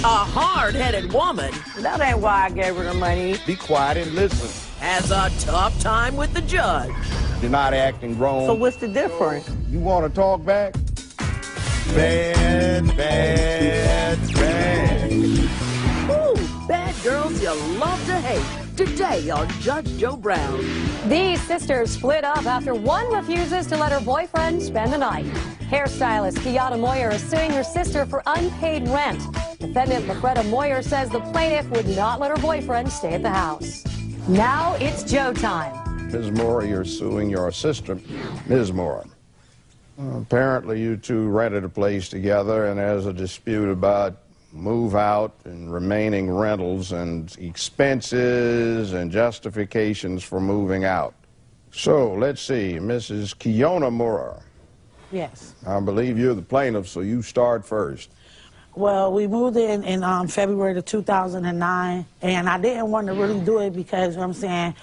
A hard-headed woman That ain't why I gave her the money. Be quiet and listen. has a tough time with the judge. You're not acting grown. So what's the difference? You want to talk back? Bad, bad, bad. Ooh, bad girls you love to hate. Today on Judge Joe Brown. These sisters split up after one refuses to let her boyfriend spend the night. Hairstylist Kiana Moyer is suing her sister for unpaid rent. Defendant Lafreda Moyer says the plaintiff would not let her boyfriend stay at the house. Now it's Joe time. Ms. Moore, you're suing your sister, Ms. Moore. Apparently you two rented a place together and there's a dispute about move out and remaining rentals and expenses and justifications for moving out. So let's see, Mrs. Kiana Moore. Yes. I believe you're the plaintiff, so you start first. Well, we moved in February of 2009, and I didn't want to really do it because, you know what I'm saying,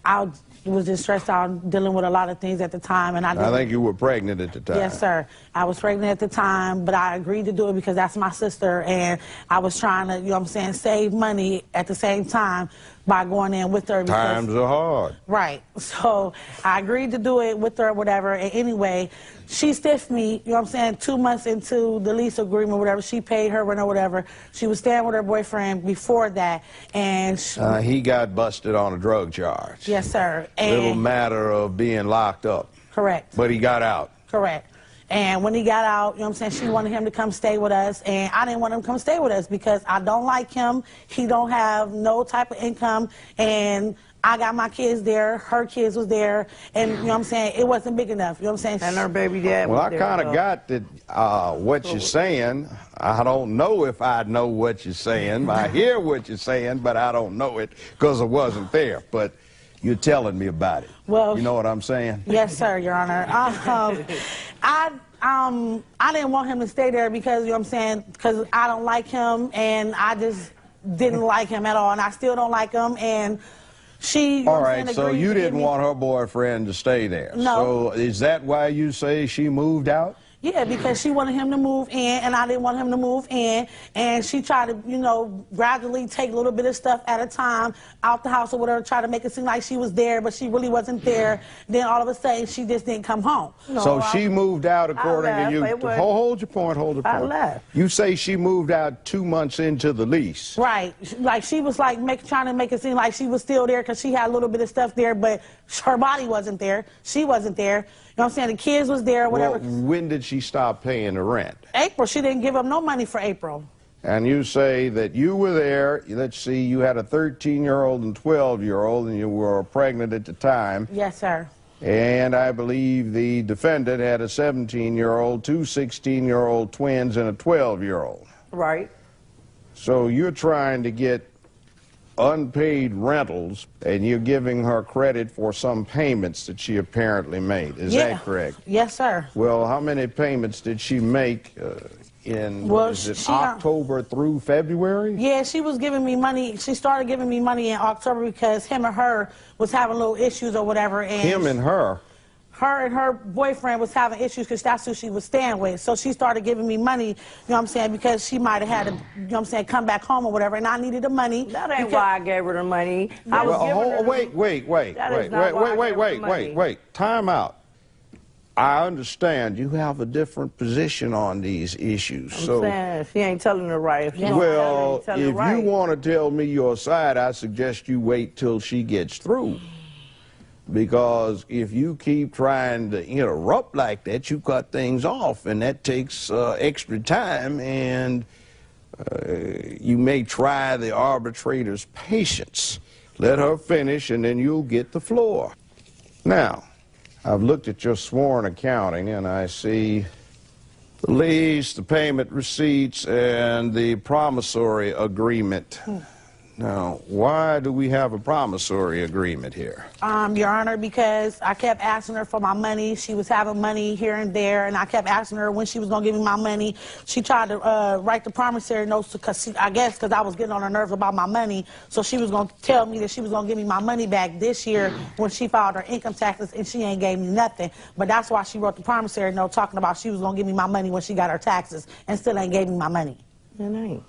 I was just stressed out dealing with a lot of things at the time. And I think you were pregnant at the time. Yes, sir. I was pregnant at the time, but I agreed to do it because that's my sister, and I was trying to, you know what I'm saying, save money at the same time by going in with her. Times are hard. Right. So I agreed to do it with her or whatever. And anyway, she stiffed me, you know what I'm saying, 2 months into the lease agreement, whatever. She paid her rent or whatever. She was staying with her boyfriend before that. And he got busted on a drug charge. Yes, sir. Little matter of being locked up. Correct. But he got out. Correct. And when he got out, you know what I'm saying, she wanted him to come stay with us, and I didn't want him to come stay with us because I don't like him. He don't have no type of income, and I got my kids there, her kids was there, and you know what I'm saying, it wasn't big enough, you know what I'm saying? And her baby dad Well, was I there, kind of got that, what you're saying. I don't know if I know what you're saying. I hear what you're saying, but I don't know it because I wasn't there. But you're telling me about it. Well, you know what I'm saying? Yes, sir, Your Honor. I didn't want him to stay there because, you know what I'm saying, because I don't like him, and I just didn't like him at all, and I still don't like him, and she, you know all what I'm right, saying, so agreed you to give didn't me- want her boyfriend to stay there. No. So is that why you say she moved out? Yeah, because she wanted him to move in, and I didn't want him to move in, and she tried to, you know, gradually take a little bit of stuff at a time out the house or whatever, try to make it seem like she was there, but she really wasn't there. Then all of a sudden, she just didn't come home. So she moved out according to you. left. Hold your point, hold your point. I left. You say she moved out 2 months into the lease. Right. Like, she was, like, trying to make it seem like she was still there because she had a little bit of stuff there, but her body wasn't there. She wasn't there. You know what I'm saying? The kids was there, whatever. Well, when did she stop paying the rent? April. She didn't give up no money for April. And you say that you were there. Let's see, you had a 13-year-old and 12-year-old, and you were pregnant at the time. Yes, sir. And I believe the defendant had a 17-year-old, two 16-year-old twins, and a 12-year-old. Right. So you're trying to get unpaid rentals, and you're giving her credit for some payments that she apparently made. Is that correct? Yes, sir. Well, how many payments did she make in, Well, is it she- October through February? Yeah, she was giving me money. She started giving me money in October because him and her was having little issues or whatever. And Him and her? Her and her boyfriend was having issues because that's who she was staying with. So she started giving me money, you know what I'm saying, because she might have had to, you know what I'm saying, come back home or whatever, and I needed the money. That ain't why I gave her the money. I was giving her the Wait. Time out. I understand you have a different position on these issues. I'm saying she ain't telling the right. If she don't well, tell her, if ain't telling you the right. want to tell me your side, I suggest you wait till she gets through. Because if you keep trying to interrupt like that, you cut things off, and that takes extra time, and you may try the arbitrator's patience. Let her finish, and then you'll get the floor. Now, I've looked at your sworn accounting, and I see the lease, the payment receipts, and the promissory agreement. Now, why do we have a promissory agreement here? Your Honor, because I kept asking her for my money. She was having money here and there, and I kept asking her when she was going to give me my money. She tried to write the promissory notes because I guess because I was getting on her nerves about my money. So she was going to tell me that she was going to give me my money back this year when she filed her income taxes, and she ain't gave me nothing. But that's why she wrote the promissory note talking about she was going to give me my money when she got her taxes and still ain't gave me my money. It ain't.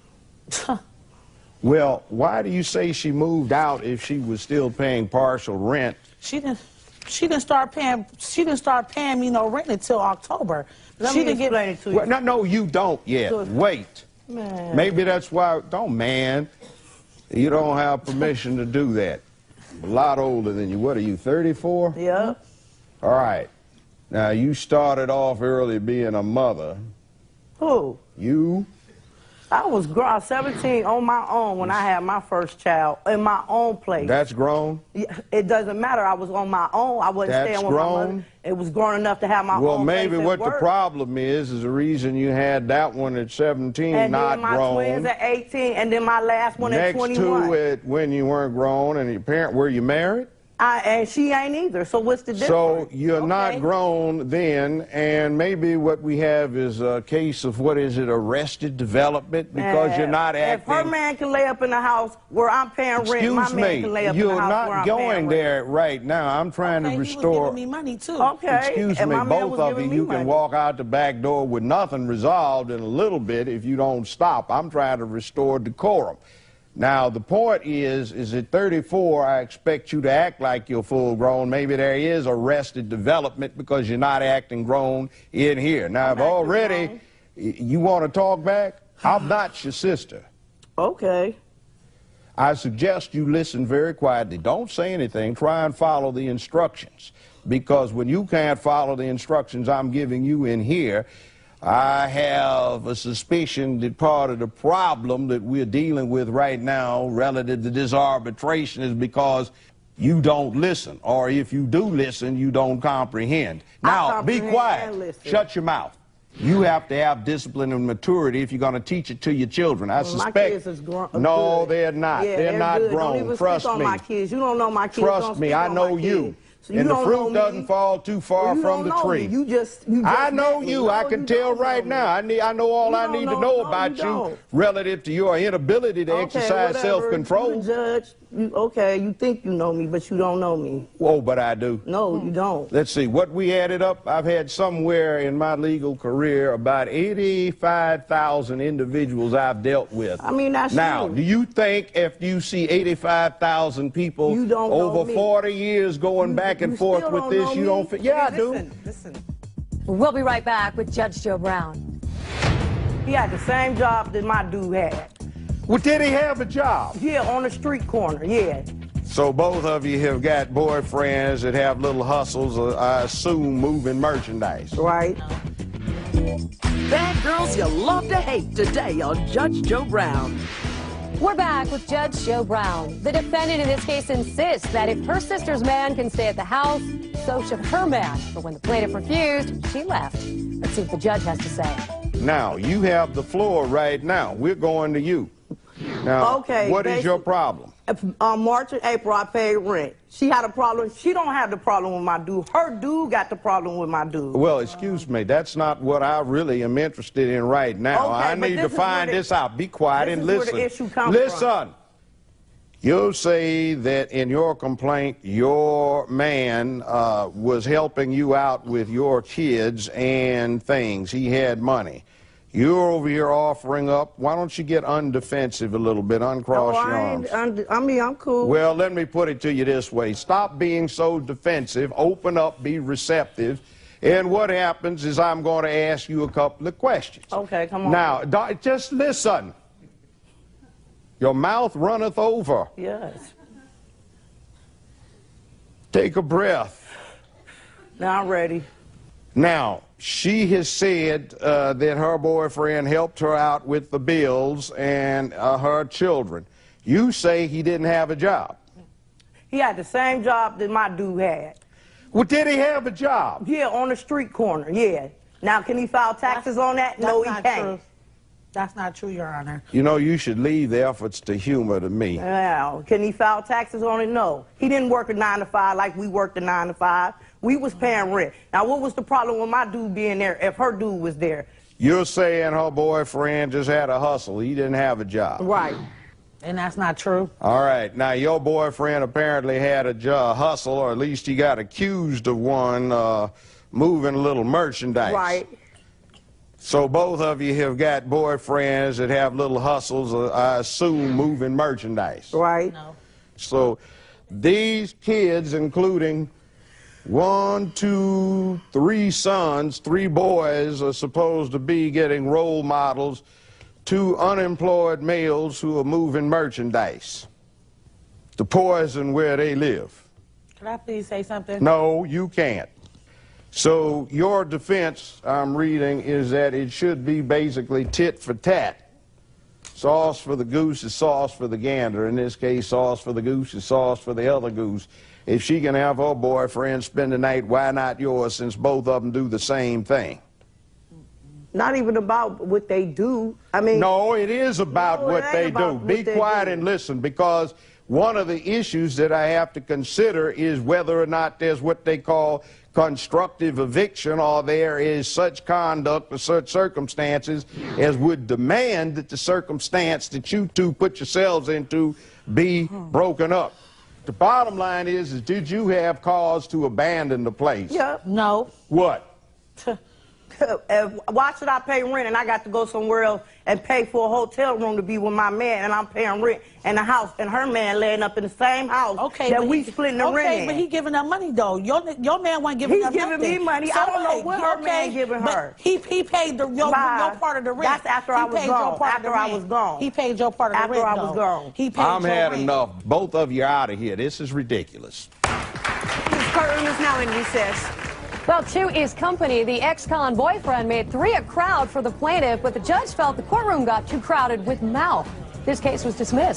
Well, why do you say she moved out if she was still paying partial rent? She didn't start paying me no rent until October. Let me explain it to you. Well, no, you don't yet. So, wait. Man. Maybe that's why. Don't, man. You don't have permission to do that. A lot older than you. What are you, 34? Yeah. All right. Now, you started off early being a mother. Who? You? I was 17 on my own when I had my first child in my own place. That's grown? Yeah, it doesn't matter. I was on my own. I wasn't That's staying with my mother. grown? It was grown enough to have my Well, own maybe place what at the work. problem is the reason you had that one at 17 and not then my grown. twins at 18, and then my last one Next at 21. to it when you weren't grown, and your parent, were you married? And she ain't either. So what's the difference? So you're not Okay. grown then, and maybe what we have is a case of, what is it, arrested development, because you're not If her acting. man can lay up in the house where I'm paying rent, my Excuse man me, can lay up you're in the house where not I'm going paying there right now. I'm trying Okay, to he was restore. giving me money too. Okay. Excuse and me, my man both was of you, giving me you can money. walk out the back door with nothing resolved in a little bit if you don't stop. I'm trying to restore decorum. Now, the point is at 34, I expect you to act like you're full grown. Maybe there is arrested development because you're not acting grown in here. Now, if acting already grown. you want to talk back, I'm not your sister. Okay. I suggest you listen very quietly. Don't say anything. Try and follow the instructions. Because when you can't follow the instructions I'm giving you in here, I have a suspicion that part of the problem that we're dealing with right now relative to this arbitration is because you don't listen. Or if you do listen, you don't comprehend. Now, be comprehend quiet. and listen. Shut your mouth. You have to have discipline and maturity if you're going to teach it to your children. I My suspect. kids is No, good. they're not. Yeah, they're not good. Don't grown. even Trust speak on me. my kids. You don't know my kids. Trust Don't me, speak I on know my you. kids. So And the don't know fruit me. doesn't fall too far Well, you from don't the know tree. me. You just I know met me. you. No, I can you tell don't right know now. me. I know all You I don't need to know- know no, about you you don't. relative to your inability to Okay, exercise whatever. self-control. You the judge. You think you know me, but you don't know me. Oh, but I do. No, you don't. Let's see, what we added up, I've had somewhere in my legal career about 85,000 individuals I've dealt with. I mean, that's Now, you. do you think if you see 85,000 people You don't know over me. 40 years going back and you forth still with don't this, know you me? don't feel? Yeah, I do. Listen. We'll be right back with Judge Joe Brown. He had the same job that my dude had. Well, did he have a job? Yeah, on the street corner, yeah. So both of you have got boyfriends that have little hustles, I assume, moving merchandise. Right? Bad girls you love to hate today on Judge Joe Brown. We're back with Judge Joe Brown. The defendant in this case insists that if her sister's man can stay at the house, so should her man. But when the plaintiff refused, she left. Let's see what the judge has to say. Now, you have the floor right now. We're going to you. Now, Okay, what is your basic- problem? March and April, I paid rent. She had a problem. She don't have the problem with my dude. Her dude got the problem with my dude. Well, excuse me, that's not what I really am interested in right now. Okay, I but need this to is find where the- this out. Be quiet this and is where the listen. issue comes Listen. from. You say that in your complaint, your man was helping you out with your kids and things. He had money. You're over here offering up. Why don't you get undefensive a little bit, uncross your arms? I'm cool. Well, let me put it to you this way. Stop being so defensive. Open up, be receptive. And what happens is I'm going to ask you a couple of questions. Okay, come on. Now, just listen. Your mouth runneth over. Yes. Take a breath. Now I'm ready. Now, she has said that her boyfriend helped her out with the bills and her children. You say he didn't have a job. He had the same job that my dude had. Well, did he have a job? Yeah, on the street corner, yeah. Now, can he file taxes on that? No, he That's not can't. true. That's not true, Your Honor. You know, you should leave the efforts to humor to me. Now, can he file taxes on it? No. He didn't work a 9 to 5 like we worked a 9 to 5. We was paying rent. Now, what was the problem with my dude being there if her dude was there? You're saying her boyfriend just had a hustle. He didn't have a job. Right. And that's not true. All right. Now, your boyfriend apparently had a hustle, or at least he got accused of one, moving a little merchandise. Right. So both of you have got boyfriends that have little hustles, I assume, moving merchandise. Right. No. So these kids, including 1, 2, 3 sons, 3 boys, are supposed to be getting role models to unemployed males who are moving merchandise to poison where they live. Can I please say something? No, you can't. So your defense, I'm reading, is that it should be basically tit for tat. Sauce for the goose is sauce for the gander. In this case, sauce for the goose is sauce for the other goose. If she can have her boyfriend spend the night, why not yours, since both of them do the same thing? Not even about what they do. I mean... No, it is about No, it what ain't they about do. what Be they quiet do. and listen, because one of the issues that I have to consider is whether or not there's what they call constructive eviction, or there is such conduct or such circumstances as would demand that the circumstance that you two put yourselves into be broken up. The bottom line is did you have cause to abandon the place? Yeah. No. What? Why should I pay rent and I got to go somewhere else and pay for a hotel room to be with my man, and I'm paying rent in the house, and her man laying up in the same house that we splitting the rent in? But he giving her money though. Your man wasn't giving her He's nothing. giving me money. So I don't know wait, what her man giving her. But he paid your part of the rent. That's after I was gone. After I was gone. He paid your part of the rent. After I was gone. He paid I'm your had rent. enough. Both of you out of here. This is ridiculous. This courtroom is now in recess. Well, 2 is company. The ex-con boyfriend made 3 a crowd for the plaintiff, but the judge felt the courtroom got too crowded with mouth. This case was dismissed.